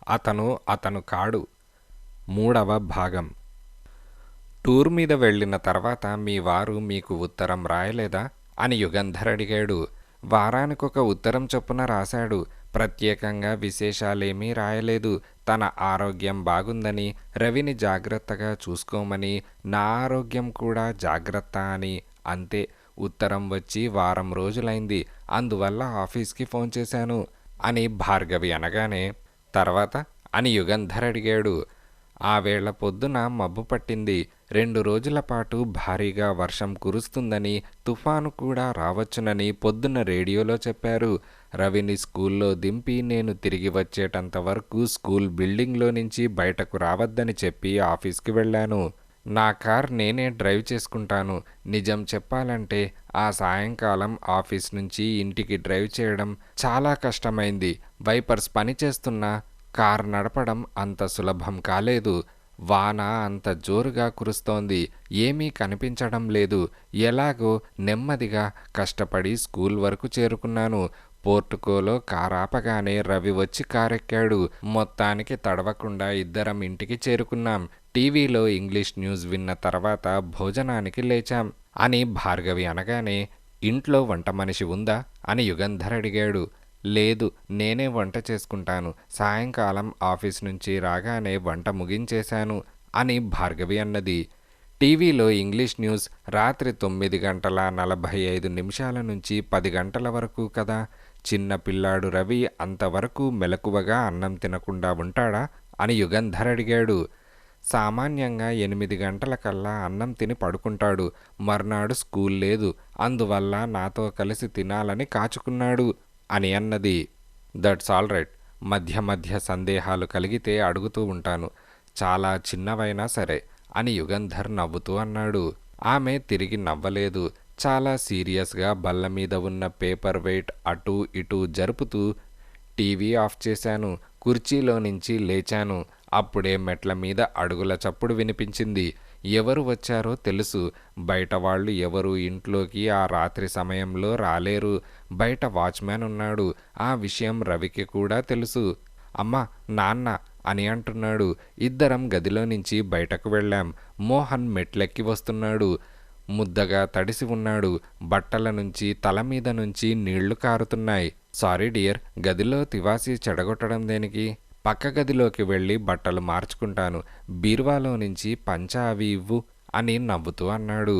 అతను కాడు. మూడవ భాగం. టూర్ మీద వెళ్ళిన తర్వాత మీ వారు మీకు ఉత్తరం రాయలేదా అని యుగంధర్ అడిగాడు. వారానికొక ఉత్తరం చొప్పున రాశాడు. ప్రత్యేకంగా విశేషాలేమీ రాయలేదు. తన ఆరోగ్యం బాగుందని, రవిని జాగ్రత్తగా చూసుకోమని, నా ఆరోగ్యం కూడా జాగ్రత్త అని, అంతే. ఉత్తరం వచ్చి వారం రోజులైంది. అందువల్ల ఆఫీస్కి ఫోన్ చేశాను అని భార్గవి అనగానే, తర్వాత అని యుగంధర్ అడిగాడు. ఆ వేళ పొద్దున మబ్బు పట్టింది. 2 రోజుల పాటు భారీగా వర్షం కురుస్తుందని, తుఫాను కూడా రావచ్చునని పొద్దున రేడియోలో చెప్పారు. రవిని స్కూల్లో దింపి నేను తిరిగి వచ్చేటంత వరకు స్కూల్ బిల్డింగ్లో నుంచి బయటకు రావద్దని చెప్పి ఆఫీస్కి వెళ్ళాను. నా కార్ నేనే డ్రైవ్ చేసుకుంటాను. నిజం చెప్పాలంటే ఆ సాయంకాలం ఆఫీస్ నుంచి ఇంటికి డ్రైవ్ చేయడం చాలా కష్టమైంది. వైపర్స్ పనిచేస్తున్నా కార్ నడపడం అంత సులభం కాలేదు. వాన అంత జోరుగా కురుస్తోంది. ఏమీ కనిపించడం లేదు. ఎలాగో నెమ్మదిగా కష్టపడి స్కూల్ వరకు చేరుకున్నాను. పోర్టుకోలో కారాపగానే రవి వచ్చి కారెక్కాడు. మొత్తానికి తడవకుండా ఇద్దరం ఇంటికి చేరుకున్నాం. టీవీలో ఇంగ్లీష్ న్యూస్ విన్న తర్వాత భోజనానికి లేచాం అని భార్గవి అనగానే, ఇంట్లో వంట మనిషి ఉందా అని యుగంధర్ అడిగాడు. లేదు, నేనే వంట చేసుకుంటాను. సాయంకాలం ఆఫీస్ నుంచి రాగానే వంట ముగించేశాను అని భార్గవి అన్నది. టీవీలో ఇంగ్లీష్ న్యూస్ రాత్రి 9:45 నుంచి 10 గంటల వరకు కదా. చిన్న పిల్లాడు రవి అంతవరకు మెలకువగా అన్నం తినకుండా ఉంటాడా అని యుగంధర్ అడిగాడు. సామాన్యంగా 8 గంటలకల్లా అన్నం తిని పడుకుంటాడు. మర్నాడు స్కూల్ లేదు. అందువల్ల నాతో కలిసి తినాలని కాచుకున్నాడు అని అన్నది. That's all right. మధ్య మధ్య సందేహాలు కలిగితే అడుగుతూ ఉంటాను, చాలా చిన్నవైనా సరే అని యుగంధర్ నవ్వుతూ అన్నాడు. ఆమె తిరిగి నవ్వలేదు. చాలా సీరియస్గా బల్ల మీద ఉన్న పేపర్ వెయిట్ అటూ ఇటూ జరుపుతూ టీవీ ఆఫ్ చేశాను. కుర్చీలో నుంచి లేచాను. అప్పుడే మెట్ల మీద అడుగుల చప్పుడు వినిపించింది. ఎవరు వచ్చారో తెలుసు. బయట వాళ్ళు ఎవరు ఇంట్లోకి ఆ రాత్రి సమయంలో రాలేరు. బయట వాచ్మ్యాన్ ఉన్నాడు. ఆ విషయం రవికి కూడా తెలుసు. అమ్మా, నాన్న అని అంటున్నాడు. ఇద్దరం గదిలో నుంచి బయటకు వెళ్ళాం. మోహన్ మెట్లెక్కి వస్తున్నాడు. ముద్దగా తడిసి ఉన్నాడు. బట్టల నుంచి తల మీద నుంచి నీళ్లు కారుతున్నాయి. సారీ డియర్, గదిలో తివాసీ చెడగొట్టడం దేనికి? పక్క గదిలోకి వెళ్ళి బట్టలు మార్చుకుంటాను. బీరువాలో నుంచి పంచా అవి ఇవ్వు అని నవ్వుతూ అన్నాడు.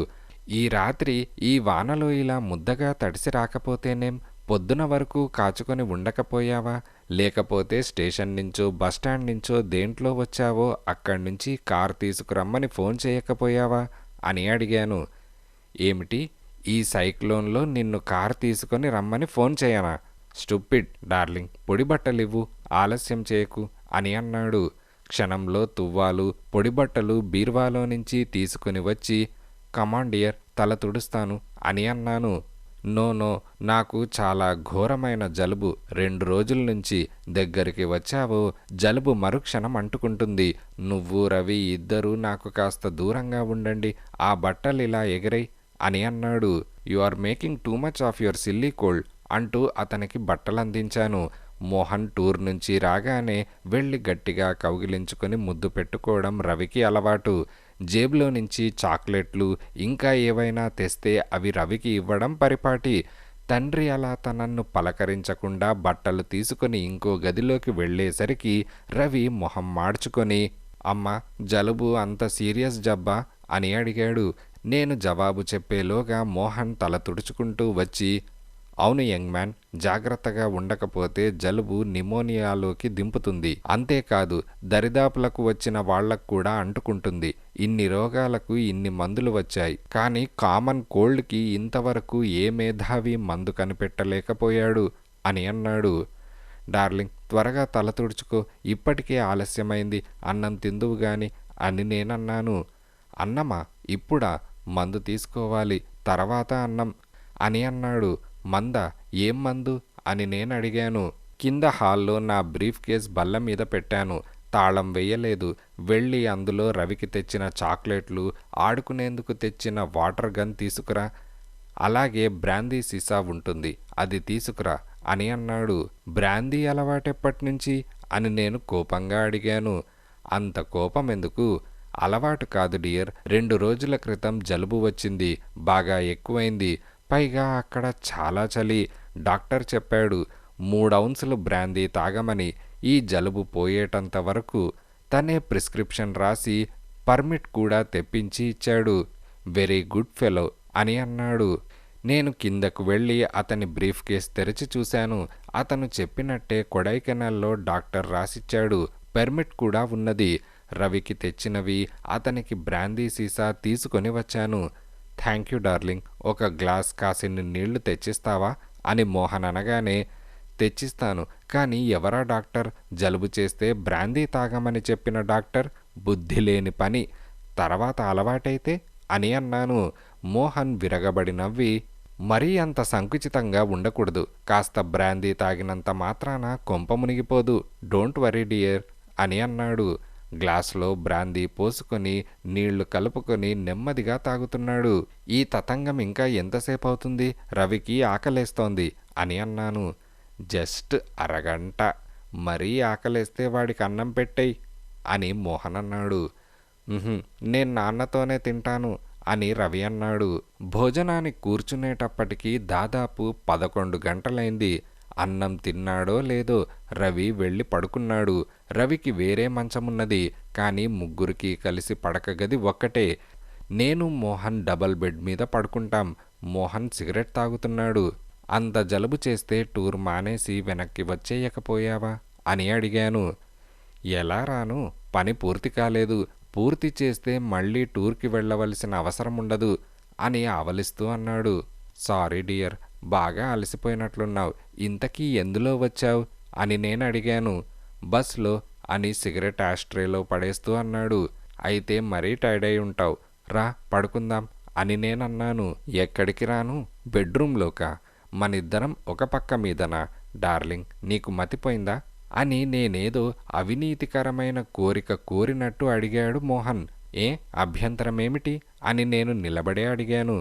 ఈ రాత్రి ఈ వానలో ఇలా ముద్దగా తడిసి రాకపోతేనేం? పొద్దున వరకు కాచుకొని ఉండకపోయావా? లేకపోతే స్టేషన్ నుంచో బస్టాండ్ నుంచో దేంట్లో వచ్చావో అక్కడి నుంచి కార్ తీసుకురమ్మని ఫోన్ చేయకపోయావా అని అడిగాను. ఏమిటి, ఈ సైక్లోన్లో నిన్ను కార్ తీసుకొని రమ్మని ఫోన్ చేయనా? స్టూపిడ్ డార్లింగ్, పొడి బట్టలివ్వు, ఆలస్యం చేయకు అని అన్నాడు. క్షణంలో తువ్వాలు, పొడిబట్టలు బీర్వాలో నుంచి తీసుకుని వచ్చి, కమాన్ డియర్, తల తుడుస్తాను అని అన్నాను. నో నో, నాకు చాలా ఘోరమైన జలుబు. 2 రోజుల నుంచి. దగ్గరికి వచ్చావో జలుబు మరుక్షణం అంటుకుంటుంది. నువ్వు రవి ఇద్దరూ నాకు కాస్త దూరంగా ఉండండి. ఆ బట్టలు ఇలా ఎగిరై అని అన్నాడు. You are making too much of your silly cold అంటూ అతనికి బట్టలందించాను. మోహన్ టూర్ నుంచి రాగానే వెళ్ళి గట్టిగా కౌగిలించుకొని ముద్దు పెట్టుకోవడం రవికి అలవాటు. జేబులో నుంచి చాక్లెట్లు ఇంకా ఏవైనా తెస్తే అవి రవికి ఇవ్వడం పరిపాటి. తండ్రి అలా తనన్ను పలకరించకుండా బట్టలు తీసుకొని ఇంకో గదిలోకి వెళ్ళేసరికి రవి మొహం మార్చుకొని, అమ్మ, జలుబు అంత సీరియస్ జబ్బా అని అడిగాడు. నేను జవాబు చెప్పేలోగా మోహన్ తల తుడుచుకుంటూ వచ్చి, అవును యంగ్ మ్యాన్, జాగ్రత్తగా ఉండకపోతే జలుబు నిమోనియాలోకి దింపుతుంది. అంతేకాదు దరిదాపులకు వచ్చిన వాళ్లకు కూడా అంటుకుంటుంది. ఇన్ని రోగాలకు ఇన్ని మందులు వచ్చాయి, కానీ కామన్ కోల్డ్కి ఇంతవరకు ఏ మేధావి మందు కనిపెట్టలేకపోయాడు అని అన్నాడు. డార్లింగ్, త్వరగా తల తుడుచుకో, ఇప్పటికే ఆలస్యమైంది. అన్నం తిందువు గాని అని నేనన్నాను. అన్నమా? ఇప్పుడా? మందు తీసుకోవాలి, తర్వాత అన్నం అని అన్నాడు. మందా? ఏం మందు అని నేను అడిగాను. కింద హాల్లో నా బ్రీఫ్ కేస్ బల్ల మీద పెట్టాను. తాళం వెయ్యలేదు. వెళ్ళి అందులో రవికి తెచ్చిన చాక్లెట్లు, ఆడుకునేందుకు తెచ్చిన వాటర్ గన్ తీసుకురా. అలాగే బ్రాందీ సీసా ఉంటుంది, అది తీసుకురా అని అన్నాడు. బ్రాందీ అలవాటెప్పటినుంచి అని నేను కోపంగా అడిగాను. అంత కోపం ఎందుకు? అలవాటు కాదు డియర్. 2 రోజుల క్రితం జలుబు వచ్చింది, బాగా ఎక్కువైంది. పైగా అక్కడ చాలా చలి. డాక్టర్ చెప్పాడు 3 ఔన్సులు బ్రాందీ తాగమని. ఈ జలుబు పోయేటంత వరకు. తనే ప్రిస్క్రిప్షన్ రాసి పర్మిట్ కూడా తెప్పించి ఇచ్చాడు. వెరీ గుడ్ ఫెలో అని అన్నాడు. నేను కిందకు వెళ్ళి అతని బ్రీఫ్ కేస్ తెరిచి చూశాను. అతను చెప్పినట్టే కొడైకెనాల్లో డాక్టర్ రాసిచ్చాడు. పర్మిట్ కూడా ఉన్నది. రవికి తెచ్చినవి, అతనికి బ్రాందీ సీసా తీసుకొని వచ్చాను. Thank you darling. ఒక గ్లాస్ కాసిన్ని నీళ్లు తెచ్చిస్తావా అని మోహన్ అనగానే, తెచ్చిస్తాను, కానీ ఎవరా డాక్టర్? జలుబు చేస్తే బ్రాందీ తాగమని చెప్పిన డాక్టర్? బుద్ధి లేని పని. తర్వాత అలవాటైతే అని అన్నాను. మోహన్ విరగబడి నవ్వి, మరీ అంత సంకుచితంగా ఉండకూడదు. కాస్త బ్రాందీ తాగినంత మాత్రాన కొంప మునిగిపోదు. డోంట్ వరీ డియర్ అని అన్నాడు. గ్లాసులో బ్రాందీ పోసుకొని నీళ్లు కలుపుకొని నెమ్మదిగా తాగుతున్నాడు. ఈ తతంగం ఇంకా ఎంతసేపు అవుతుంది? రవికి ఆకలేస్తోంది అని అన్నాను. జస్ట్ అరగంట. మరీ ఆకలేస్తే వాడికి అన్నం పెట్టేయ్ అని మోహన్ అన్నాడు. నేను నాన్నతోనే తింటాను అని రవి అన్నాడు. భోజనానికి కూర్చునేటప్పటికి దాదాపు 11 గంటలైంది. అన్నం తిన్నాడో లేదో రవి వెళ్ళి పడుకున్నాడు. రవికి వేరే మంచమున్నది, కానీ ముగ్గురికి కలిసి పడక గది ఒక్కటే. నేను మోహన్ డబల్ బెడ్ మీద పడుకుంటాం. మోహన్ సిగరెట్ తాగుతున్నాడు. అంత జలుబు చేస్తే టూర్ మానేసి వెనక్కి వచ్చేయకపోయావా అని అడిగాను. ఎలా రాను? పని పూర్తి కాలేదు. పూర్తి చేస్తే మళ్ళీ టూర్కి వెళ్ళవలసిన అవసరం ఉండదు అని ఆవలిస్తూ అన్నాడు. సారీ డియర్, బాగా అలసిపోయినట్లున్నావు. ఇంతకీ ఎందులో వచ్చావు అని నేను అడిగాను. బస్లో అని సిగరెట్ ఆస్ట్రేలో పడేస్తూ అన్నాడు. అయితే మరీ టైర్డ్ అయి ఉంటావు, రా పడుకుందాం అని నేనన్నాను. ఎక్కడికి రాను? బెడ్రూమ్లోకా? మనిద్దరం ఒక పక్క మీదనా? డార్లింగ్, నీకు మతిపోయిందా అని నేనేదో అవినీతికరమైన కోరిక కోరినట్టు అడిగాడు మోహన్. అభ్యంతరమేమిటి అని నేను నిలబడే అడిగాను.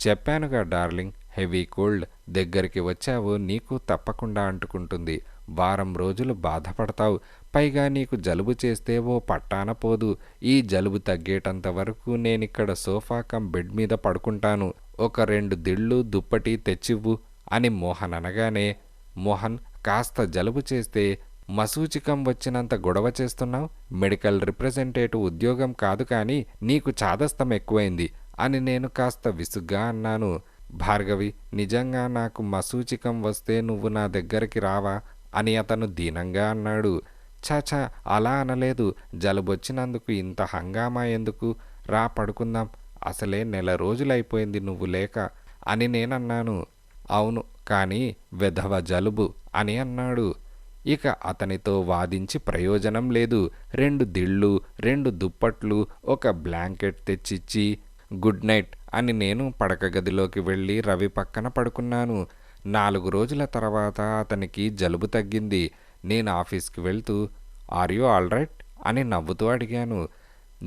చెప్పానుగా డార్లింగ్, హెవీ కోల్డ్. దగ్గరికి వచ్చావో నీకు తప్పకుండా అంటుకుంటుంది. వారం రోజులు బాధపడతావు. పైగా నీకు జలుబు చేస్తే ఓ పట్టాన పోదు. ఈ జలుబు తగ్గేటంత వరకు నేనిక్కడ సోఫా కమ్ బెడ్ మీద పడుకుంటాను. ఒక 2 దిళ్ళు దుప్పటి తెచ్చివ్వు అని మోహన్ అనగానే, మోహన్, కాస్త జలుబు చేస్తే మసూచికం వచ్చినంత గొడవ చేస్తున్నావు. మెడికల్ రిప్రజెంటేటివ్ ఉద్యోగం కాదు, కానీ నీకు చాదస్తం ఎక్కువైంది అని నేను కాస్త విసుగ్గా అన్నాను. భార్గవి, నిజంగా నాకు మసూచికం వస్తే నువ్వు నా దగ్గరికి రావా అని అతను దీనంగా అన్నాడు. చాచా, అలా అనలేదు. జలుబొచ్చినందుకు ఇంత హంగామా ఎందుకు? రా పడుకుందాం. అసలే 1 రోజులైపోయింది నువ్వు లేక అని నేనన్నాను. అవును, కానీ వెధవ జలుబు అని అన్నాడు. ఇక అతనితో వాదించి ప్రయోజనం లేదు. 2 దిళ్ళు, 2 దుప్పట్లు, ఒక బ్లాంకెట్ తెచ్చిచ్చి గుడ్ నైట్ అని నేను పడక గదిలోకి వెళ్ళి రవి పక్కన పడుకున్నాను. 4 రోజుల తర్వాత అతనికి జలుబు తగ్గింది. నేను ఆఫీస్కి వెళ్తూ, ఆర్ యూ ఆల్ రైట్ అని నవ్వుతూ అడిగాను.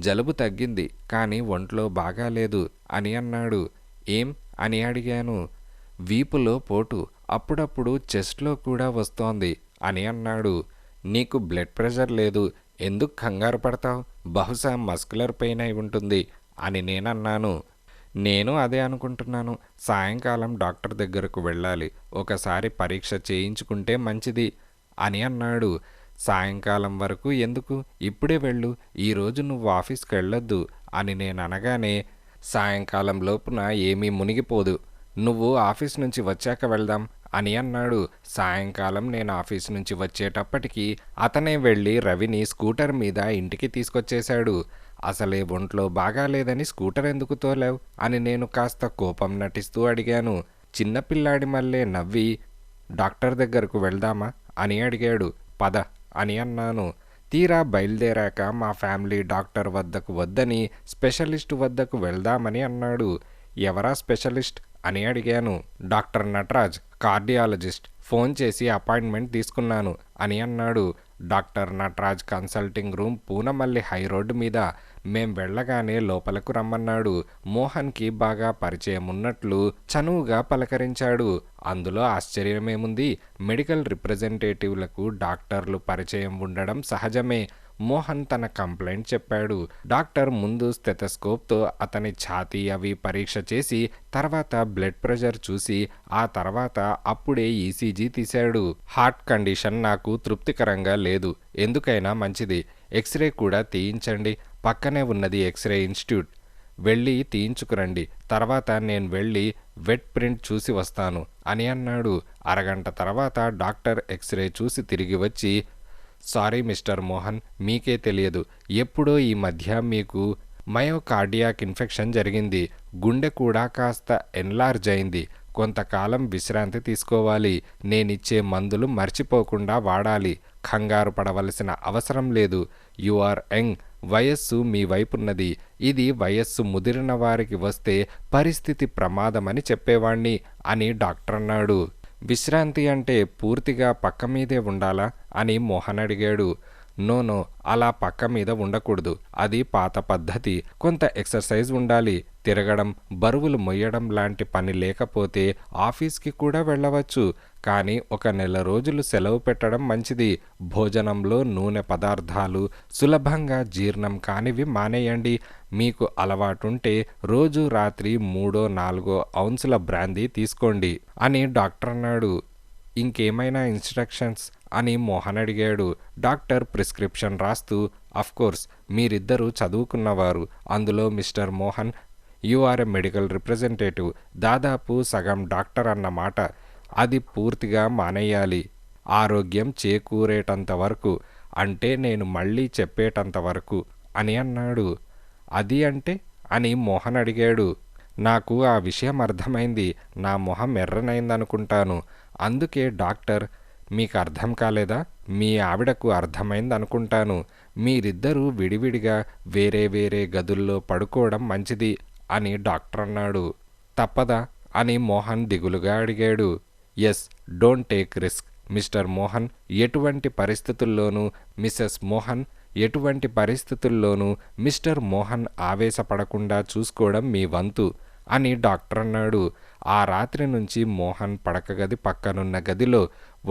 జలుబు తగ్గింది, కానీ ఒంట్లో బాగాలేదు అని అన్నాడు. ఏం అని అడిగాను. వీపులో పోటు, అప్పుడప్పుడు చెస్ట్లో కూడా వస్తోంది అని అన్నాడు. నీకు బ్లడ్ ప్రెషర్ లేదు, ఎందుకు కంగారు పడతావు? బహుశా మస్కులర్ పెయిన్ అయి ఉంటుంది అని నేనన్నాను. నేను అదే అనుకుంటున్నాను. సాయంకాలం డాక్టర్ దగ్గరకు వెళ్ళాలి. ఒకసారి పరీక్ష చేయించుకుంటే మంచిది అని అన్నాడు. సాయంకాలం వరకు ఎందుకు? ఇప్పుడే వెళ్ళు. ఈరోజు నువ్వు ఆఫీస్కి వెళ్ళొద్దు అని నేను అనగానే, సాయంకాలం లోపున ఏమీ మునిగిపోదు. నువ్వు ఆఫీస్ నుంచి వచ్చాక వెళ్దాం అని అన్నాడు. సాయంకాలం నేను ఆఫీస్ నుంచి వచ్చేటప్పటికి అతనే వెళ్ళి రవిని స్కూటర్ మీద ఇంటికి తీసుకొచ్చేశాడు. అసలే ఒంట్లో బాగాలేదని స్కూటర్ ఎందుకు తోలావు అని నేను కాస్త కోపం నటిస్తూ అడిగాను. చిన్నపిల్లాడి మళ్ళీ నవ్వి, డాక్టర్ దగ్గరకు వెళ్దామా అని అడిగాడు. పద అని అన్నాను. తీరా బయలుదేరాక మా ఫ్యామిలీ డాక్టర్ వద్దకు వద్దని స్పెషలిస్ట్ వద్దకు వెళ్దామని అన్నాడు. ఎవరా స్పెషలిస్ట్ అని అడిగాను. Doctor Nataraj, cardiologist. ఫోన్ చేసి అపాయింట్మెంట్ తీసుకున్నాను అని అన్నాడు. Doctor Nataraj consulting room Poonamallee high road మీద. మేం వెళ్ళగానే లోపలకు రమ్మన్నాడు. మోహన్కి బాగా పరిచయం ఉన్నట్లు చనువుగా పలకరించాడు. అందులో ఆశ్చర్యమేముంది? మెడికల్ రిప్రజెంటేటివ్లకు డాక్టర్లు పరిచయం ఉండడం సహజమే. మోహన్ తన కంప్లైంట్ చెప్పాడు. డాక్టర్ ముందు స్టెథోస్కోప్తో అతని ఛాతీ అవి పరీక్ష చేసి తర్వాత బ్లడ్ ప్రెషర్ చూసి ఆ తర్వాత అప్పుడే ఈసీజీ తీశాడు. హార్ట్ కండిషన్ నాకు తృప్తికరంగా లేదు. ఎందుకైనా మంచిది ఎక్స్రే కూడా తీయించండి. పక్కనే ఉన్నది ఎక్స్రే ఇన్స్టిట్యూట్. వెళ్ళి తీయించుకురండి. తర్వాత నేను వెళ్ళి వెట్ ప్రింట్ చూసి వస్తాను అని అన్నాడు. అరగంట తర్వాత డాక్టర్ ఎక్స్రే చూసి తిరిగి వచ్చి, సారీ మిస్టర్ మోహన్, మీకే తెలియదు. ఎప్పుడో ఈ మధ్య మీకు మయోకార్డియాక్ ఇన్ఫెక్షన్ జరిగింది. గుండె కూడా కాస్త ఎన్లార్జ్ అయింది. కొంతకాలం విశ్రాంతి తీసుకోవాలి. నేనిచ్చే మందులు మర్చిపోకుండా వాడాలి. కంగారు పడవలసిన అవసరం లేదు. You are young. వయస్సు మీ వైపున్నది. ఇది వయస్సు ముదిరిన వారికి వస్తే పరిస్థితి ప్రమాదమని చెప్పేవాణ్ణి అని డాక్టర్ అన్నాడు. విశ్రాంతి అంటే పూర్తిగా పక్క మీదే ఉండాలా అని మోహన్ అడిగాడు. నో, అలా పక్క మీద ఉండకూడదు. అది పాత పద్ధతి. కొంత ఎక్సర్సైజ్ ఉండాలి. తిరగడం, బరువులు మొయ్యడం లాంటి పని లేకపోతే ఆఫీస్కి కూడా వెళ్ళవచ్చు. కానీ 1 నెల రోజులు సెలవు పెట్టడం మంచిది. భోజనంలో నూనె పదార్థాలు, సులభంగా జీర్ణం కానివి మానేయండి. మీకు అలవాటుంటే రోజు రాత్రి 3-4 ఔన్సుల బ్రాందీ తీసుకోండి అని డాక్టర్ అన్నాడు. ఇంకేమైనా ఇన్స్ట్రక్షన్స్ అని మోహన్ అడిగాడు. డాక్టర్ ప్రిస్క్రిప్షన్ రాస్తూ, అఫ్కోర్స్ మీరిద్దరూ చదువుకున్నవారు. అందులో Mr Mohan you are a medical representative. దాదాపు సగం డాక్టర్ అన్నమాట. అది పూర్తిగా మానేయాలి. ఆరోగ్యం చేకూరేటంత వరకు, అంటే నేను మళ్ళీ చెప్పేటంత వరకు అని అన్నాడు. అది అంటే అని మోహన్ అడిగాడు. నాకు ఆ విషయం అర్థమైంది. నా మొహం ఎర్రనైందనుకుంటాను. అందుకే డాక్టర్, మీకు అర్థం కాలేదా? మీ ఆవిడకు అర్థమైందనుకుంటాను. మీరిద్దరూ విడివిడిగా వేరే వేరే గదుల్లో పడుకోవడం మంచిది అని డాక్టర్ అన్నాడు. తప్పదా అని మోహన్ దిగులుగా అడిగాడు. Yes, don't take risk Mr Mohan. ఎటువంటి పరిస్థితుల్లోనూ మిసెస్ మోహన్, ఎటువంటి పరిస్థితుల్లోనూ మిస్టర్ మోహన్ ఆవేశపడకుండా చూసుకోవడం మీ వంతు అని డాక్టర్ అన్నాడు. ఆ రాత్రి నుంచి మోహన్ పడకగది పక్కనున్న గదిలో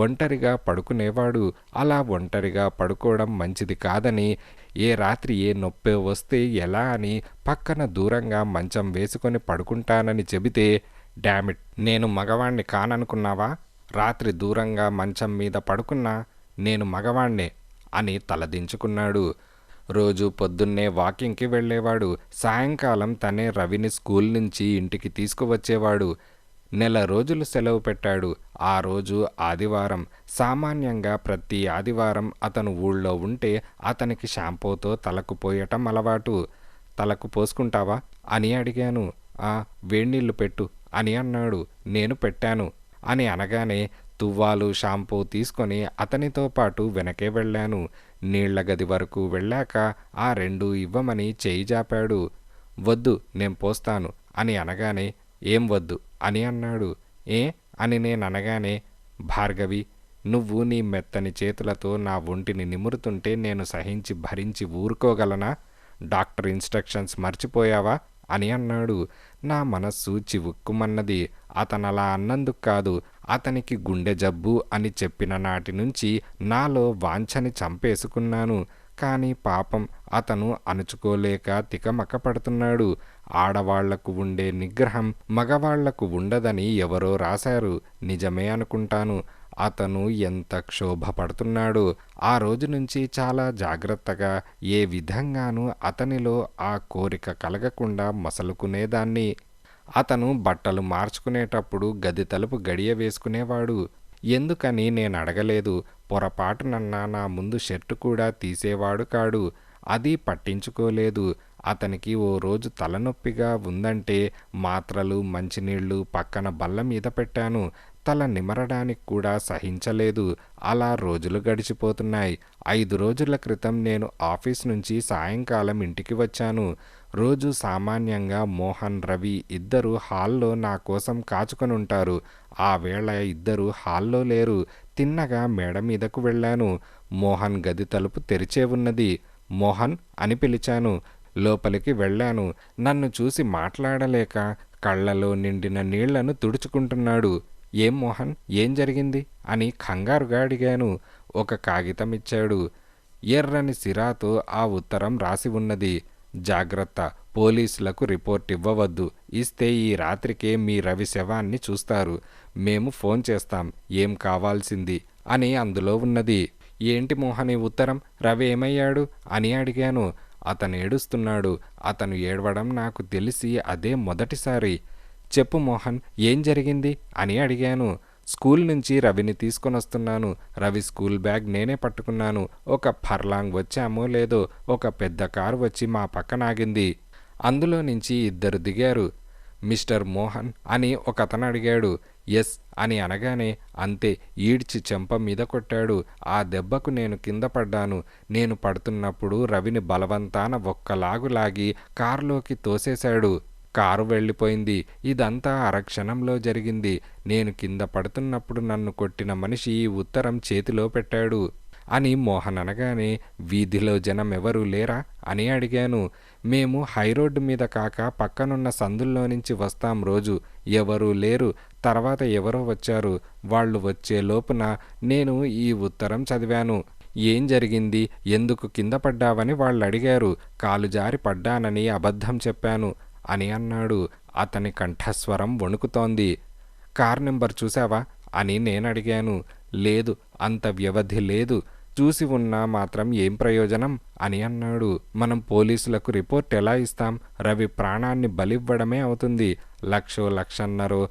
ఒంటరిగా పడుకునేవాడు. అలా ఒంటరిగా పడుకోవడం మంచిది కాదని, ఏ రాత్రి ఏ నొప్పి వస్తే ఎలా అని పక్కన దూరంగా మంచం వేసుకొని పడుకుంటానని చెబితే, డామిట్, నేను మగవాణ్ణి కాననుకున్నావా? రాత్రి దూరంగా మంచం మీద పడుకున్నా నేను మగవాణ్ణే అని తలదించుకున్నాడు. రోజు పొద్దున్నే వాకింగ్కి వెళ్ళేవాడు. సాయంకాలం తనే రవిని స్కూల్ నుంచి ఇంటికి తీసుకువచ్చేవాడు. 1 నెల రోజులు సెలవు పెట్టాడు. ఆ రోజు ఆదివారం. సామాన్యంగా ప్రతి ఆదివారం అతను ఊళ్ళో ఉంటే అతనికి షాంపూతో తలకు పోయటం అలవాటు. తలకు పోసుకుంటావా అని అడిగాను. వేడినీళ్ళు పెట్టు అని అన్నాడు. నేను పెట్టాను అని అనగానే తువ్వాలు, షాంపూ తీసుకొని అతనితో పాటు వెనకే వెళ్ళాను. నీళ్ల గది వరకు వెళ్ళాక ఆ 2 ఇవ్వమని చేయి జాపాడు. వద్దు, నేను పోస్తాను అని అనగానే, ఏం వద్దు అని అన్నాడు. ఏ అని నేననగానే, భార్గవి, నువ్వు నీ మెత్తని చేతులతో నా ఒంటిని నిమురుతుంటే నేను సహించి భరించి ఊరుకోగలనా? డాక్టర్ ఇన్స్ట్రక్షన్స్ మర్చిపోయావా అని అన్నాడు. నా మనస్సు చివుక్కుమన్నది. అతనలా అన్నందుకు కాదు, అతనికి గుండె జబ్బు అని చెప్పిన నాటి నుంచి నాలో వాంఛని చంపేసుకున్నాను. కానీ పాపం అతను అణుచుకోలేక తికమక పడుతున్నాడు. ఆడవాళ్లకు ఉండే నిగ్రహం మగవాళ్లకు ఉండదని ఎవరో రాశారు. నిజమే అనుకుంటాను. అతను ఎంత క్షోభపడుతున్నాడు. ఆ రోజు నుంచి చాలా జాగ్రత్తగా, ఏ విధంగానూ అతనిలో ఆ కోరిక కలగకుండా మసలుకునేదాన్ని. అతను బట్టలు మార్చుకునేటప్పుడు గది తలుపు గడియ వేసుకునేవాడు. ఎందుకని నేను అడగలేదు. పొరపాటునన్నా నా ముందు షర్టు కూడా తీసేవాడు కాడు. అది పట్టించుకోలేదు. అతనికి ఓ రోజు తలనొప్పిగా ఉందంటే మాత్రలు, మంచినీళ్లు పక్కన బల్ల మీద పెట్టాను. తల నిమరడానికి కూడా సహించలేదు. అలా రోజులు గడిచిపోతున్నాయి. 5 రోజుల క్రితం నేను ఆఫీస్ నుంచి సాయంకాలం ఇంటికి వచ్చాను. రోజు సామాన్యంగా మోహన్, రవి ఇద్దరు హాల్లో నా కోసం కాచుకొనుంటారు. ఆ వేళ ఇద్దరు హాల్లో లేరు. తిన్నగా మేడ మీదకు వెళ్ళాను. మోహన్ గది తలుపు తెరిచే ఉన్నది. మోహన్ అని పిలిచాను. లోపలికి వెళ్ళాను. నన్ను చూసి మాట్లాడలేక కళ్ళలో నిండిన నీళ్లను తుడుచుకుంటున్నాడు. ఏం మోహన్, ఏం జరిగింది అని కంగారుగా అడిగాను. ఒక కాగితం ఇచ్చాడు. ఎర్రని సిరాతో ఆ ఉత్తరం రాసి ఉన్నది. జాగ్రత్త, పోలీసులకు రిపోర్ట్ ఇవ్వవద్దు. ఇస్తే ఈ రాత్రికే మీ రవి శవాన్ని చూస్తారు. మేము ఫోన్ చేస్తాం, ఏం కావాల్సింది అని అందులో ఉన్నది. ఏంటి మోహన్ ఈ ఉత్తరం? రవి ఏమయ్యాడు అని అడిగాను. అతను ఏడుస్తున్నాడు. అతను ఏడవడం నాకు తెలిసి అదే మొదటిసారి. చెప్పు మోహన్, ఏం జరిగింది అని అడిగాను. స్కూల్ నుంచి రవిని తీసుకొనొస్తున్నాను. రవి స్కూల్ బ్యాగ్ నేనే పట్టుకున్నాను. ఒక ఫర్లాంగ్ వచ్చామో లేదో ఒక పెద్ద కారు వచ్చి మా పక్కన ఆగింది. అందులో నుంచి ఇద్దరు దిగారు. మిస్టర్ మోహన్ అని ఒకతను అడిగాడు. ఎస్ అని అనగానే అంతే ఈడ్చి చెంప మీద కొట్టాడు. ఆ దెబ్బకు నేను కింద పడ్డాను. నేను పడుతున్నప్పుడు రవిని బలవంతాన ఒక్కలాగు లాగి కారులోకి తోసేశాడు. కారు వెళ్ళిపోయింది. ఇదంతా అరక్షణంలో జరిగింది. నేను కింద పడుతున్నప్పుడు నన్ను కొట్టిన మనిషి ఈ ఉత్తరం చేతిలో పెట్టాడు అని మోహన్ అనగానే వీధిలో జనం ఎవరూ లేరా అని అడిగాను. మేము హైరోడ్డు మీద కాక పక్కనున్న సందుల్లో నుంచి వస్తాం రోజు. ఎవరూ లేరు. తర్వాత ఎవరో వచ్చారు. వాళ్ళు వచ్చే లోపున నేను ఈ ఉత్తరం చదివాను. ఏం జరిగింది, ఎందుకు కింద పడ్డావని వాళ్ళు అడిగారు. కాలు జారి పడ్డానని అబద్ధం చెప్పాను అని అన్నాడు. అతని కంఠస్వరం వణుకుతోంది. కార్ నెంబర్ చూసావా అని నేనడిగాను. లేదు, అంత వ్యవధి లేదు. చూసి ఉన్నా మాత్రం ఏం ప్రయోజనం అని అన్నాడు. మనం పోలీసులకు రిపోర్ట్ ఎలా ఇస్తాం? రవి ప్రాణాన్ని బలివ్వడమే అవుతుంది. 1,00,000 1,50,000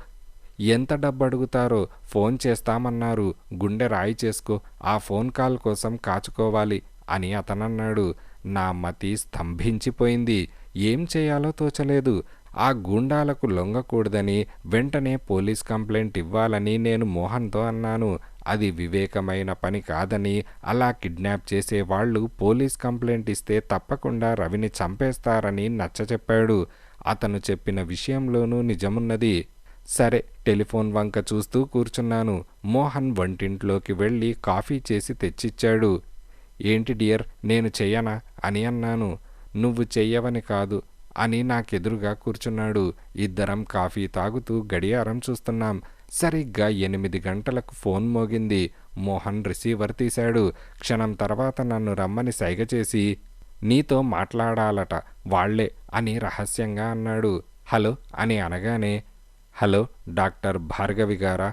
ఎంత డబ్బు అడుగుతారో? ఫోన్ చేస్తామన్నారు. గుండె రాయి చేసుకో. ఆ ఫోన్ కాల్ కోసం కాచుకోవాలి అని అతనన్నాడు. నా మతి స్తంభించిపోయింది. ఏం చేయాలో తోచలేదు. ఆ గూండాలకు లొంగకూడదని వెంటనే పోలీస్ కంప్లైంట్ ఇవ్వాలని నేను మోహన్తో అన్నాను. అది వివేకమైన పని కాదని, అలా కిడ్నాప్ చేసేవాళ్ళు పోలీస్ కంప్లైంట్ ఇస్తే తప్పకుండా రవిని చంపేస్తారని నచ్చచెప్పాడు. అతను చెప్పిన విషయంలోనూ నిజమున్నది. సరే, టెలిఫోన్ వంక చూస్తూ కూర్చున్నాను. మోహన్ వంటింట్లోకి వెళ్ళి కాఫీ చేసి తెచ్చిచ్చాడు. ఏంటి డియర్, నేను చెయ్యనా అని అన్నాను. నువ్వు చెయ్యవని కాదు అని నాకెదురుగా కూర్చున్నాడు. ఇద్దరం కాఫీ తాగుతూ గడియారం చూస్తున్నాం. సరిగ్గా 8 గంటలకు ఫోన్ మోగింది. మోహన్ రిసీవర్ తీశాడు. క్షణం తర్వాత నన్ను రమ్మని సైగ చేసి, నీతో మాట్లాడాలట వాళ్లే అని రహస్యంగా అన్నాడు. హలో అని అనగానే, హలో, డాక్టర్ భార్గవి గారా?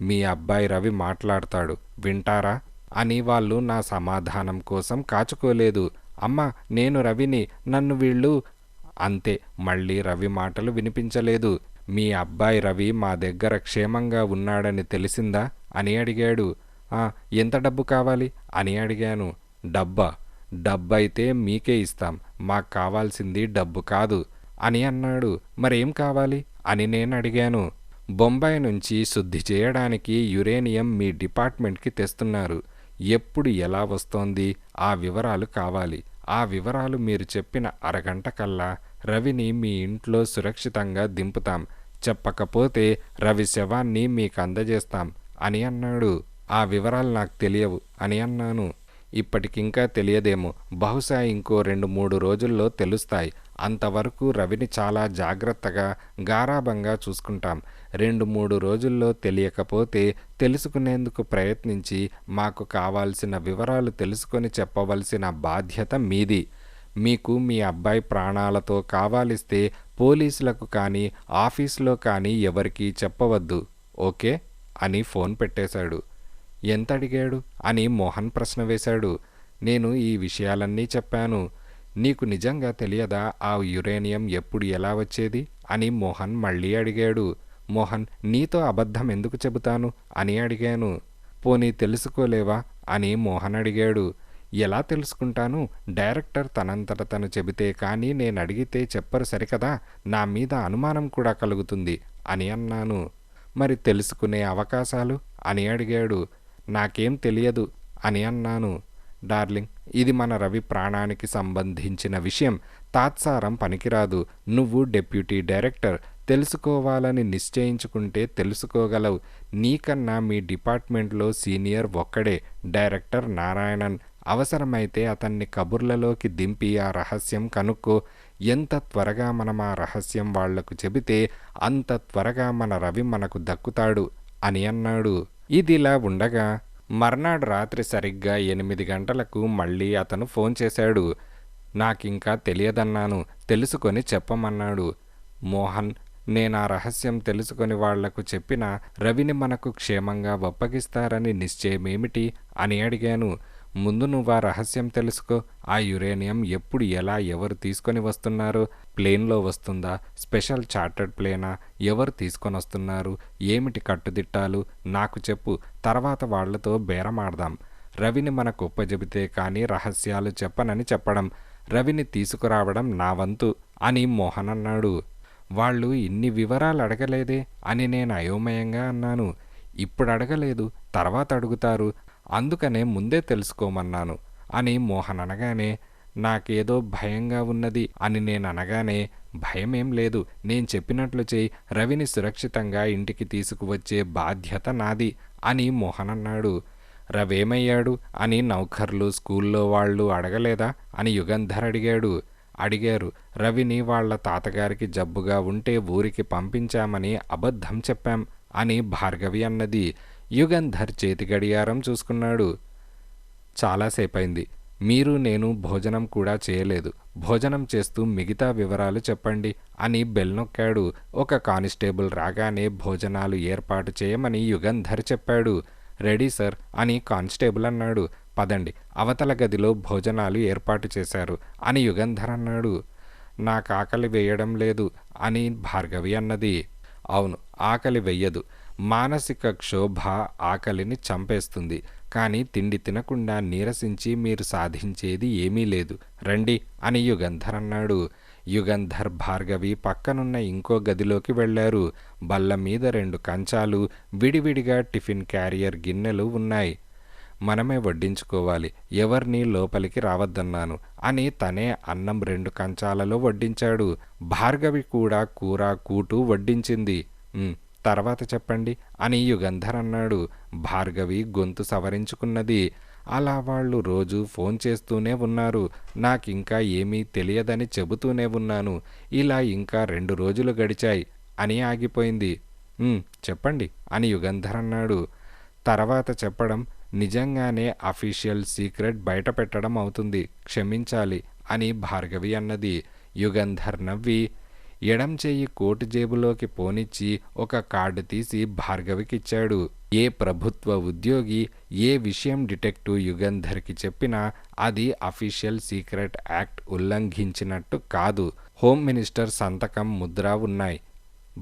మీ అబ్బాయి రవి మాట్లాడతాడు, వింటారా అని వాళ్ళు నా సమాధానం కోసం కాచుకోలేదు. అమ్మా, నేను రవిని, నన్ను వీళ్ళు. అంతే, మళ్ళీ రవి మాటలు వినిపించలేదు. మీ అబ్బాయి రవి మా దగ్గర క్షేమంగా ఉన్నాడని తెలిసిందా అని అడిగాడు. ఎంత డబ్బు కావాలి అని అడిగాను. డబ్బా? డబ్బైతే మీకే ఇస్తాం, మాకు కావాల్సింది డబ్బు కాదు అని అన్నాడు. మరేం కావాలి అని నేను అడిగాను. బొంబాయి నుంచి శుద్ధి చేయడానికి యురేనియం మీ డిపార్ట్మెంట్కి తెస్తున్నారు. ఎప్పుడు ఎలా వస్తోంది ఆ వివరాలు కావాలి. ఆ వివరాలు మీరు చెప్పిన అరగంట కల్లా రవిని మీ ఇంట్లో సురక్షితంగా దింపుతాం. చెప్పకపోతే రవి శవాన్ని మీకు అందజేస్తాం అని అన్నాడు. ఆ వివరాలు నాకు తెలియవు అని అన్నాను. ఇప్పటికింకా తెలియదేమో, బహుశా ఇంకో 2-3 రోజుల్లో తెలుస్తాయి. అంతవరకు రవిని చాలా జాగ్రత్తగా గారాబంగా చూసుకుంటాం. 2-3 రోజుల్లో తెలియకపోతే తెలుసుకునేందుకు ప్రయత్నించి మాకు కావాల్సిన వివరాలు తెలుసుకొని చెప్పవలసిన బాధ్యత మీది. మీకు మీ అబ్బాయి ప్రాణాలతో కావాలిస్తే పోలీసులకు కానీ ఆఫీసులో కానీ ఎవరికీ చెప్పవద్దు, ఓకే అని ఫోన్ పెట్టేశాడు. ఎంత అడిగాడు అని మోహన్ ప్రశ్న వేశాడు. నేను ఈ విషయాలన్నీ చెప్పాను. నీకు నిజంగా తెలియదా ఆ యురేనియం ఎప్పుడు ఎలా వచ్చేది అని మోహన్ మళ్ళీ అడిగాడు. మోహన్, నీతో అబద్ధం ఎందుకు చెబుతాను అని అడిగాను. పోనీ తెలుసుకోలేవా అని మోహన్ అడిగాడు. ఎలా తెలుసుకుంటాను? డైరెక్టర్ తనంతట తను చెబితే కానీ నేను అడిగితే చెప్పరు సరికదా, నా మీద అనుమానం కూడా కలుగుతుంది అని అన్నాను. మరి తెలుసుకునే అవకాశాలు అని అడిగాడు. నాకేం తెలియదు అని అన్నాను. డార్లింగ్, ఇది మన రవి ప్రాణానికి సంబంధించిన విషయం. తాత్సారం పనికిరాదు. నువ్వు డెప్యూటీ డైరెక్టర్, తెలుసుకోవాలని నిశ్చయించుకుంటే తెలుసుకోగలవు. నీకన్నా మీ డిపార్ట్మెంట్లో సీనియర్ ఒక్కడే, డైరెక్టర్ నారాయణన్. అవసరమైతే అతన్ని కబుర్లలోకి దింపి ఆ రహస్యం కనుక్కో. ఎంత త్వరగా మనం ఆ రహస్యం వాళ్లకు చెబితే అంత త్వరగా మన రవి మనకు దక్కుతాడు అని అన్నాడు. ఇదిలా ఉండగా మర్నాడు రాత్రి సరిగ్గా 8 గంటలకు మళ్ళీ అతను ఫోన్ చేశాడు. నాకింకా తెలియదన్నాను. తెలుసుకొని చెప్పమన్నాడు. మోహన్, నేనా రహస్యం తెలుసుకొని వాళ్లకు చెప్పినా రవిని మనకు క్షేమంగా ఒప్పగిస్తారని నిశ్చయమేమిటి అని అడిగాను. ముందు నువ్వా రహస్యం తెలుసుకో. ఆ యురేనియం ఎప్పుడు, ఎలా, ఎవరు తీసుకొని వస్తున్నారో? ప్లేన్లో వస్తుందా? స్పెషల్ చార్టర్డ్ ప్లేనా? ఎవరు తీసుకొని వస్తున్నారు? ఏమిటి కట్టుదిట్టాలు? నాకు చెప్పు. తర్వాత వాళ్లతో బేరమాడదాం. రవిని మనకు ఒప్పజెబితే కానీ రహస్యాలు చెప్పనని చెప్పడం, రవిని తీసుకురావడం నా వంతు అని మోహన్ అన్నాడు. వాళ్ళు ఇన్ని వివరాలు అడగలేదే అని నేను అయోమయంగా అన్నాను. ఇప్పుడు అడగలేదు, తర్వాత అడుగుతారు. అందుకనే ముందే తెలుసుకోమన్నాను అని మోహన్ అనగానే, నాకేదో భయంగా ఉన్నది అని నేను అనగానే, భయమేం లేదు, నేను చెప్పినట్లు చేయి. రవిని సురక్షితంగా ఇంటికి తీసుకువచ్చే బాధ్యత నాది అని మోహన్ అన్నాడు. రవేమయ్యాడు అని నౌకర్లు, స్కూల్లో వాళ్ళు అడగలేదా అని యుగంధర్ అడిగారు. రవిని వాళ్ల తాతగారికి జబ్బుగా ఉంటే ఊరికి పంపించామని అబద్ధం చెప్పాం అని భార్గవి అన్నది. యుగంధర్ చేతి గడియారం చూసుకున్నాడు. చాలాసేపైంది. మీరు నేను భోజనం కూడా చేయలేదు. భోజనం చేస్తూ మిగతా వివరాలు చెప్పండి అని బెల్ నొక్కాడు. ఒక కానిస్టేబుల్ రాగానే భోజనాలు ఏర్పాటు చేయమని యుగంధర్ చెప్పాడు. రెడీ సార్ అని కానిస్టేబుల్ అన్నాడు. పదండి, అవతల గదిలో భోజనాలు ఏర్పాటు చేశారు అని యుగంధర్ అన్నాడు. నాకు ఆకలి వేయడం లేదు అని భార్గవి అన్నది. అవును, ఆకలి వెయ్యదు. మానసిక క్షోభ ఆకలిని చంపేస్తుంది. కానీ తిండి తినకుండా నీరసించి మీరు సాధించేది ఏమీ లేదు. రండి అని యుగంధర్ అన్నాడు. యుగంధర్, భార్గవి పక్కనున్న ఇంకో గదిలోకి వెళ్లారు. బల్ల మీద 2 కంచాలు, విడివిడిగా టిఫిన్ క్యారియర్ గిన్నెలు ఉన్నాయి. మనమే వడ్డించుకోవాలి, ఎవరినీ లోపలికి రావద్దన్నాను అని తనే అన్నం 2 కంచాలలో వడ్డించాడు. భార్గవి కూడా కూర, కూటు వడ్డించింది. తర్వాత చెప్పండి అని యుగంధర్ అన్నాడు. భార్గవి గొంతు సవరించుకున్నది. అలా వాళ్ళు రోజు ఫోన్ చేస్తూనే ఉన్నారు. నాకింకా ఏమీ తెలియదని చెబుతూనే ఉన్నాను. ఇలా ఇంకా 2 రోజులు గడిచాయి అని ఆగిపోయింది. చెప్పండి అని యుగంధర్ అన్నాడు. తర్వాత చెప్పడం నిజంగానే అఫీషియల్ సీక్రెట్ బయట పెట్టడం అవుతుంది. క్షమించాలి అని భార్గవి అన్నది. యుగంధర్ నవ్వి ఎడం చెయ్యి కోటు జేబులోకి పోనిచ్చి ఒక కార్డు తీసి భార్గవికిచ్చాడు. ఏ ప్రభుత్వ ఉద్యోగి ఏ విషయం డిటెక్టివ్ యుగంధర్కి చెప్పినా అది అఫీషియల్ సీక్రెట్ యాక్ట్ ఉల్లంఘించినట్టు కాదు. హోమ్ మినిస్టర్ సంతకం, ముద్ర ఉన్నాయి.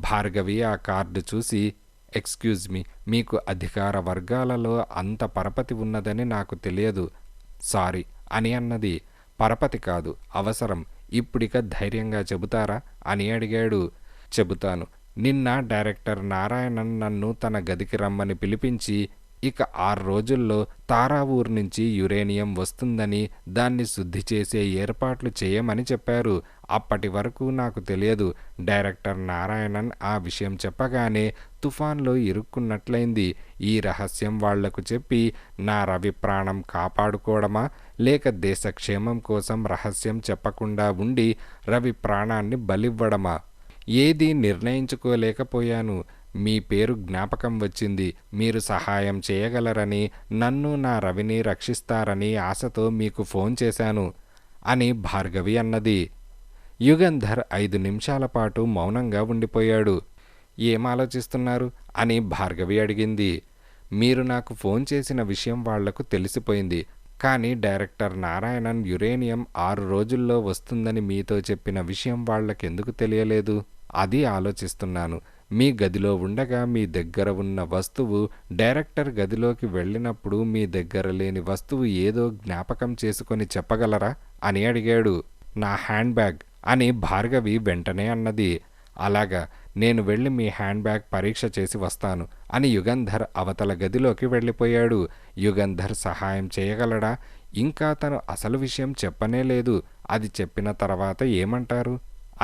భార్గవి ఆ కార్డు చూసి, ఎక్స్క్యూజ్ మీ, మీకు అధికార వర్గాలలో అంత పరపతి ఉన్నదని నాకు తెలియదు, సారీ అని అన్నది. పరపతి కాదు, అవసరం. ఇప్పుడిక ధైర్యంగా చెబుతారా అని అడిగాడు. చెబుతాను. నిన్న డైరెక్టర్ నారాయణన్ నన్ను తన గదికి రమ్మని పిలిపించి, ఇక 6 రోజుల్లో తారావూర్ నుంచి యురేనియం వస్తుందని, దాన్ని శుద్ధి చేసే ఏర్పాట్లు చేయమని చెప్పారు. అప్పటి వరకు నాకు తెలియదు. డైరెక్టర్ నారాయణన్ ఆ విషయం చెప్పగానే తుఫాన్లో ఇరుక్కున్నట్లయింది. ఈ రహస్యం వాళ్లకు చెప్పి నా రవి ప్రాణం కాపాడుకోవడమా, లేక దేశక్షేమం కోసం రహస్యం చెప్పకుండా ఉండి రవి ప్రాణాన్ని బలివ్వడమా? ఏదీ నిర్ణయించుకోలేకపోయాను. మీ పేరు జ్ఞాపకం వచ్చింది. మీరు సహాయం చేయగలరని, నన్ను, నా రవిని రక్షిస్తారని ఆశతో మీకు ఫోన్ చేశాను అని భార్గవి అన్నది. యుగంధర్ 5 నిమిషాల పాటు మౌనంగా ఉండిపోయాడు. ఏం ఆలోచిస్తున్నారు అని భార్గవి అడిగింది. మీరు నాకు ఫోన్ చేసిన విషయం వాళ్లకు తెలిసిపోయింది. కానీ డైరెక్టర్ నారాయణన్ యురేనియం 6 రోజుల్లో వస్తుందని మీతో చెప్పిన విషయం వాళ్లకెందుకు తెలియలేదు? అది ఆలోచిస్తున్నాను. మీ గదిలో ఉండగా మీ దగ్గర ఉన్న వస్తువు, డైరెక్టర్ గదిలోకి వెళ్ళినప్పుడు మీ దగ్గర లేని వస్తువు ఏదో జ్ఞాపకం చేసుకొని చెప్పగలరా అని అడిగాడు. నా హ్యాండ్ బ్యాగ్ అని భార్గవి వెంటనే అన్నది. అలాగా, నేను వెళ్ళి మీ హ్యాండ్ బ్యాగ్ పరీక్ష చేసి వస్తాను అని యుగంధర్ అవతల గదిలోకి వెళ్ళిపోయాడు. యుగంధర్ సహాయం చేయగలడా? ఇంకా తను అసలు విషయం చెప్పనే లేదు. అది చెప్పిన తర్వాత ఏమంటారు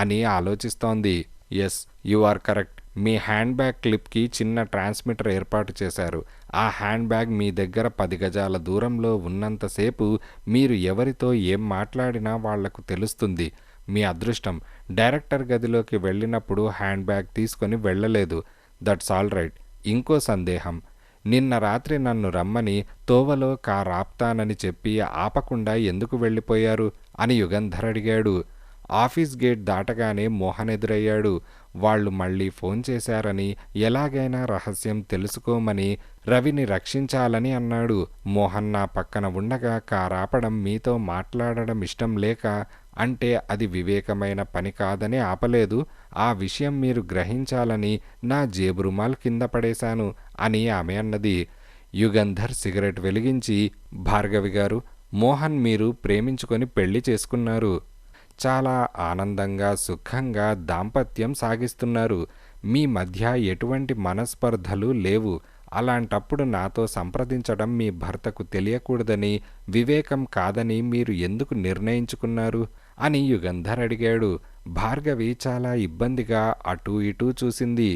అని ఆలోచిస్తోంది. Yes, you are correct. మీ హ్యాండ్ బ్యాగ్ క్లిప్కి చిన్న ట్రాన్స్మిటర్ ఏర్పాటు చేశారు. ఆ హ్యాండ్ బ్యాగ్ మీ దగ్గర 10 గజాల దూరంలో ఉన్నంతసేపు మీరు ఎవరితో ఏం మాట్లాడినా వాళ్లకు తెలుస్తుంది. మీ అదృష్టం, డైరెక్టర్ గదిలోకి వెళ్ళినప్పుడు హ్యాండ్ బ్యాగ్ తీసుకొని వెళ్ళలేదు. That's all right. ఇంకో సందేహం. నిన్న రాత్రి నన్ను రమ్మని తోవలో కారాప్తానని చెప్పి ఆపకుండా ఎందుకు వెళ్ళిపోయారు అని యుగంధర్ అడిగాడు. ఆఫీస్ గేట్ దాటగానే మోహన్ ఎదురయ్యాడు. వాళ్ళు మళ్ళీ ఫోన్ చేశారని, ఎలాగైనా రహస్యం తెలుసుకోమని, రవిని రక్షించాలని అన్నాడు. మోహన్ నా పక్కన ఉండగా కారాపడం, మీతో మాట్లాడడం ఇష్టం లేక, అంటే అది వివేకమైన పని కాదని ఆపలేదు. ఆ విషయం మీరు గ్రహించాలని నా జేబు రుమాల్ కింద పడేశాను అని ఆమె అన్నది. యుగంధర్ సిగరెట్ వెలిగించి, భార్గవి గారు, మోహన్ మీరు ప్రేమించుకొని పెళ్లి చేసుకున్నారు. చాలా ఆనందంగా సుఖంగా దాంపత్యం సాగిస్తున్నారు. మీ మధ్య ఎటువంటి మనస్పర్ధలు లేవు. అలాంటప్పుడు నాతో సంప్రదించడం మీ భర్తకు తెలియకూడదని, వివేకం కాదని మీరు ఎందుకు నిర్ణయించుకున్నారు అని యుగంధర్ అడిగాడు. భార్గవి చాలా ఇబ్బందిగా అటూ ఇటూ చూసింది.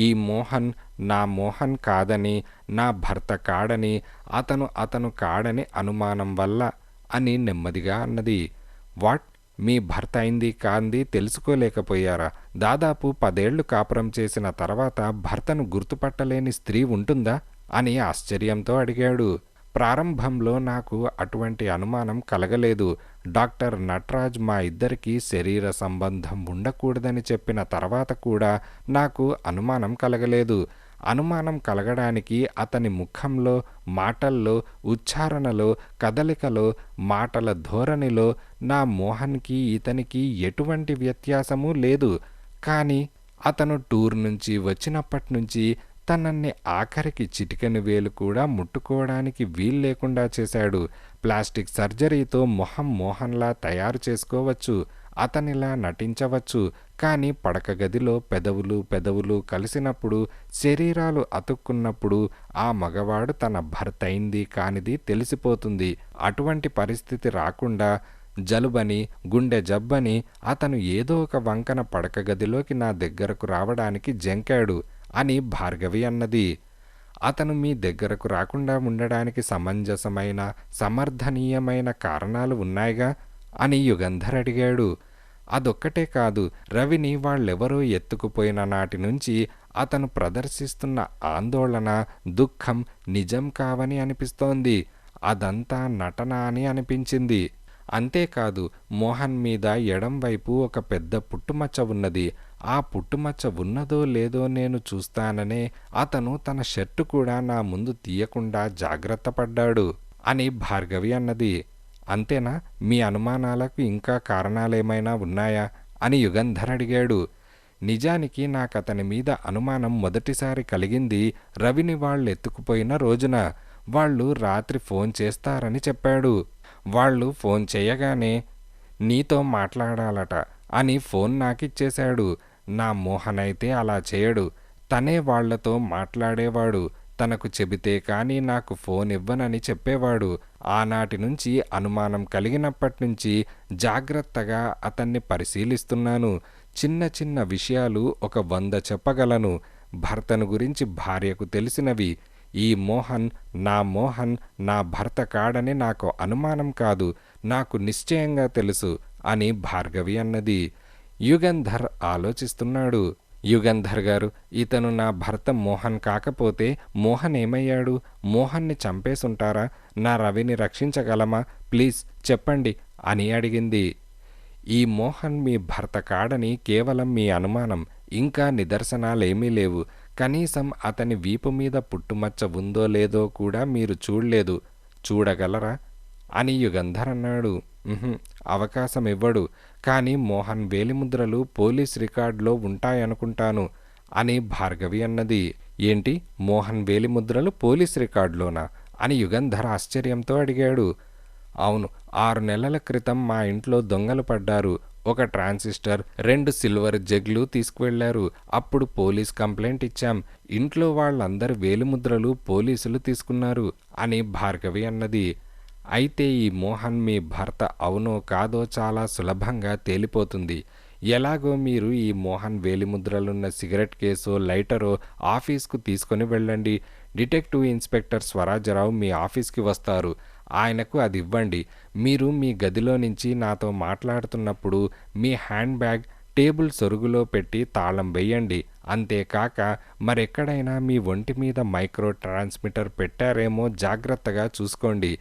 ఈ మోహన్ నా మోహన్ కాదని, నా భర్త కాడని, అతను కాడని అనుమానం వల్ల అని నెమ్మదిగా అన్నది. వాట్? మీ భర్త అయింది కాంది తెలుసుకోలేకపోయారా? దాదాపు 10 ఏళ్లు కాపురం చేసిన తర్వాత భర్తను గుర్తుపట్టలేని స్త్రీ ఉంటుందా అని ఆశ్చర్యంతో అడిగాడు. ప్రారంభంలో నాకు అటువంటి అనుమానం కలగలేదు. డాక్టర్ నటరాజ్ మా ఇద్దరికీ శరీర సంబంధం ఉండకూడదని చెప్పిన తర్వాత కూడా నాకు అనుమానం కలగలేదు. అనుమానం కలగడానికి అతని ముఖంలో, మాటల్లో, ఉచ్చారణలో, కదలికలో, మాటల ధోరణిలో నా మోహన్కి ఇతనికి ఎటువంటి వ్యత్యాసమూ లేదు. కానీ అతను టూర్ నుంచి వచ్చినప్పటి నుంచి తనన్ని ఆఖరికి చిటికెన వేలు కూడా ముట్టుకోవడానికి వీల్లేకుండా చేశాడు. ప్లాస్టిక్ సర్జరీతో మొహం మోహన్లా తయారు చేసుకోవచ్చు, అతనిలా నటించవచ్చు. కానీ పడక గదిలో పెదవులు కలిసినప్పుడు, శరీరాలు అతుక్కున్నప్పుడు ఆ మగవాడు తన భర్త అయింది కానిది తెలిసిపోతుంది. అటువంటి పరిస్థితి రాకుండా జలుబని, గుండె జబ్బని అతను ఏదో ఒక వంకన పడక గదిలోకి నా దగ్గరకు రావడానికి జంకాడు అని భార్గవి అన్నది. అతను మీ దగ్గరకు రాకుండా ఉండడానికి సమంజసమైన, సమర్థనీయమైన కారణాలు ఉన్నాయిగా అని యుగంధర్ అడిగాడు. అదొక్కటే కాదు, రవిని వాళ్ళెవరో ఎత్తుకుపోయిన నాటి నుంచి అతను ప్రదర్శిస్తున్న ఆందోళన, దుఃఖం నిజం కావని అనిపిస్తోంది. అదంతా నటన అని అనిపించింది. అంతేకాదు, మోహన్ మీద ఎడం వైపు ఒక పెద్ద పుట్టుమచ్చ ఉన్నది. ఆ పుట్టుమచ్చ ఉన్నదో లేదో నేను చూస్తాననే అతను తన షర్టు కూడా నా ముందు తీయకుండా జాగ్రత్త పడ్డాడు అని భార్గవి అన్నది. అంతేనా? మీ అనుమానాలకు ఇంకా కారణాలేమైనా ఉన్నాయా అని యుగంధర్ అడిగాడు. నిజానికి నాకతని మీద అనుమానం మొదటిసారి కలిగింది రవిని వాళ్ళెత్తుకుపోయిన రోజున. వాళ్ళు రాత్రి ఫోన్ చేస్తారని చెప్పాడు. వాళ్ళు ఫోన్ చేయగానే నీతో మాట్లాడాలట అని ఫోన్ నాకిచ్చేశాడు. నా మోహన్ అయితే అలా చేయడు. తనే వాళ్లతో మాట్లాడేవాడు. తనకు చెబితే కానీ నాకు ఫోన్ ఇవ్వనని చెప్పేవాడు. ఆనాటి నుంచి అనుమానం కలిగినప్పటినుంచి జాగ్రత్తగా అతన్ని పరిశీలిస్తున్నాను. చిన్న చిన్న విషయాలు ఒక 100 చెప్పగలను. భర్తను గురించి భార్యకు తెలిసినవి. ఈ మోహన్ నా భర్త కాడని నాకు అనుమానం కాదు, నాకు నిశ్చయంగా తెలుసు అని భార్గవి అన్నది. యుగంధర్ ఆలోచిస్తున్నాడు. యుగంధర్ గారు, ఇతను నా భర్త మోహన్ కాకపోతే మోహన్ ఏమయ్యాడు? మోహన్ని చంపేసుంటారా? నా రవిని రక్షించగలమా? ప్లీజ్ చెప్పండి అని అడిగింది. ఈ మోహన్ మీ భర్త కాడని కేవలం మీ అనుమానం, ఇంకా నిదర్శనాలేమీ లేవు. కనీసం అతని వీపు మీద పుట్టుమచ్చ ఉందో లేదో కూడా మీరు చూడలేదు. చూడగలరా అని యుగంధర్ అన్నాడు. అవకాశం ఇవ్వడు. కానీ మోహన్ వేలిముద్రలు పోలీస్ రికార్డులో ఉంటాయనుకుంటాను అని భార్గవి అన్నది. ఏంటి, మోహన్ వేలిముద్రలు పోలీస్ రికార్డులోనా అని యుగంధర్ ఆశ్చర్యంతో అడిగాడు. అవును, 6 నెలల క్రితం మా ఇంట్లో దొంగలు పడ్డారు. ఒక ట్రాన్సిస్టర్, 2 సిల్వర్ జగ్లు తీసుకువెళ్లారు. అప్పుడు పోలీస్ కంప్లైంట్ ఇచ్చాం. ఇంట్లో వాళ్ళందరి వేలిముద్రలు పోలీసులు తీసుకున్నారు అని భార్గవి అన్నది. అయితే ఈ మోహన్ మీ భర్త అవునో కాదో చాలా సులభంగా తేలిపోతుంది. ఎలాగో మీరు ఈ మోహన్ వేలిముద్రలున్న సిగరెట్ కేసో లైటరో ఆఫీస్కు తీసుకొని వెళ్ళండి. డిటెక్టివ్ ఇన్స్పెక్టర్ స్వరాజ్యరావు మీ ఆఫీస్కి వస్తారు. ఆయనకు అది ఇవ్వండి. మీరు మీ గదిలో నుంచి నాతో మాట్లాడుతున్నప్పుడు మీ హ్యాండ్ బ్యాగ్ టేబుల్ సొరుగులో పెట్టి తాళం వేయండి. అంతేకాక మరెక్కడైనా మీ ఒంటి మీద మైక్రో ట్రాన్స్మిటర్ పెట్టారేమో జాగ్రత్తగా చూసుకోండి.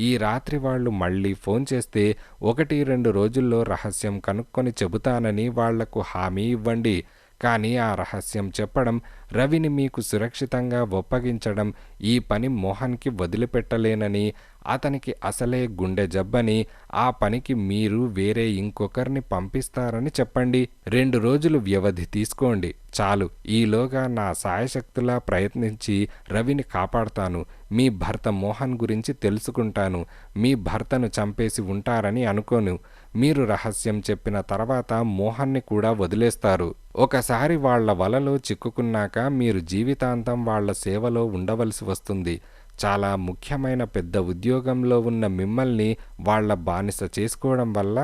ఈ రాత్రి వాళ్ళు మళ్ళీ ఫోన్ చేస్తే 1-2 రోజుల్లో రహస్యం కనుక్కొని చెబుతానని వాళ్లకు హామీ ఇవ్వండి. కానీ ఆ రహస్యం చెప్పడం, రవిని మీకు సురక్షితంగా ఒప్పగించడం, ఈ పని మోహన్కి వదిలిపెట్టలేనని, అతనికి అసలే గుండె జబ్బని, ఆ పనికి మీరు వేరే ఇంకొకరిని పంపిస్తారని చెప్పండి. 2 రోజులు వ్యవధి తీసుకోండి చాలు. ఈలోగా నా సాయశక్తులా ప్రయత్నించి రవిని కాపాడుతాను. మీ భర్త మోహన్ గురించి తెలుసుకుంటాను. మీ భర్తను చంపేసి ఉంటారని అనుకోను. మీరు రహస్యం చెప్పిన తర్వాత మోహన్ని కూడా వదిలేస్తారు. ఒకసారి వాళ్ల వలలో చిక్కుకున్నాక మీరు జీవితాంతం వాళ్ల సేవలో ఉండవలసి వస్తుంది. చాలా ముఖ్యమైన పెద్ద ఉద్యోగంలో ఉన్న మిమ్మల్ని వాళ్ల బానిస చేసుకోవడం వల్ల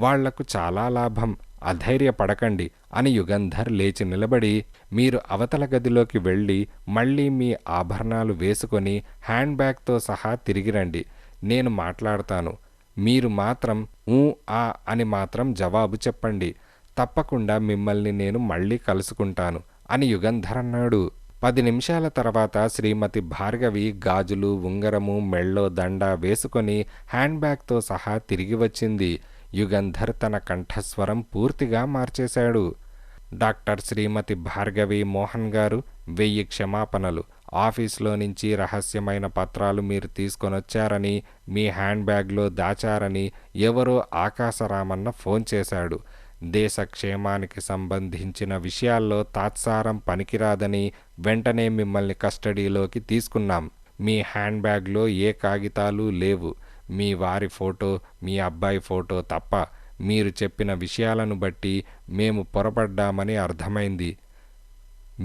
వాళ్లకు చాలా లాభం. అధైర్యపడకండి అని యుగంధర్ లేచి నిలబడి, మీరు అవతల గదిలోకి వెళ్ళి మళ్ళీ మీ ఆభరణాలు వేసుకొని హ్యాండ్ బ్యాగ్తో సహా తిరిగిరండి. నేను మాట్లాడతాను. మీరు మాత్రం ఊ ఆ అని మాత్రం జవాబు చెప్పండి. తప్పకుండా మిమ్మల్ని నేను మళ్ళీ కలుసుకుంటాను అని యుగంధర్ అన్నాడు. 10 నిమిషాల తర్వాత శ్రీమతి భార్గవి గాజులు, ఉంగరము, మెళ్ళో దండ వేసుకొని హ్యాండ్ బ్యాగ్తో సహా తిరిగి వచ్చింది. యుగంధర్ తన కంఠస్వరం పూర్తిగా మార్చేశాడు. డాక్టర్ శ్రీమతి భార్గవి మోహన్ గారు, 1000 క్షమాపణలు. ఆఫీస్లో నుంచి రహస్యమైన పత్రాలు మీరు తీసుకొనొచ్చారని, మీ హ్యాండ్ బ్యాగ్లో దాచారని ఎవరో ఆకాశరామన్న ఫోన్ చేశాడు. దేశ క్షేమానికి సంబంధించిన విషయాల్లో తాత్సారం పనికిరాదని వెంటనే మిమ్మల్ని కస్టడీలోకి తీసుకున్నాం. మీ హ్యాండ్ బ్యాగ్లో ఏ కాగితాలు లేవు. మీ వారి ఫోటో, మీ అబ్బాయి ఫోటో తప్ప. మీరు చెప్పిన విషయాలను బట్టి మేము పొరపడ్డామని అర్థమైంది.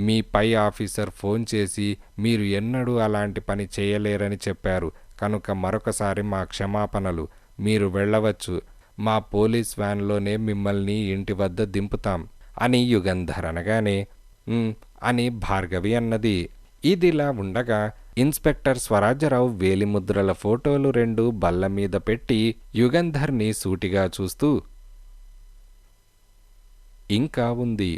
మీ పై ఆఫీసర్ ఫోన్ చేసి మీరు ఎన్నడూ అలాంటి పని చేయలేరని చెప్పారు. కనుక మరొకసారి మా క్షమాపణలు. మీరు వెళ్ళవచ్చు. మా పోలీస్ వ్యాన్లోనే మిమ్మల్ని ఇంటి వద్ద దింపుతాం అని యుగంధర్ అనగానే అని భార్గవి అన్నది. ఇదిలా ఉండగా ఇన్స్పెక్టర్ స్వరాజ్యరావు వేలిముద్రల ఫోటోలు 2 బల్ల మీద పెట్టి యుగంధర్ని సూటిగా చూస్తూ, ఇంకా ఉంది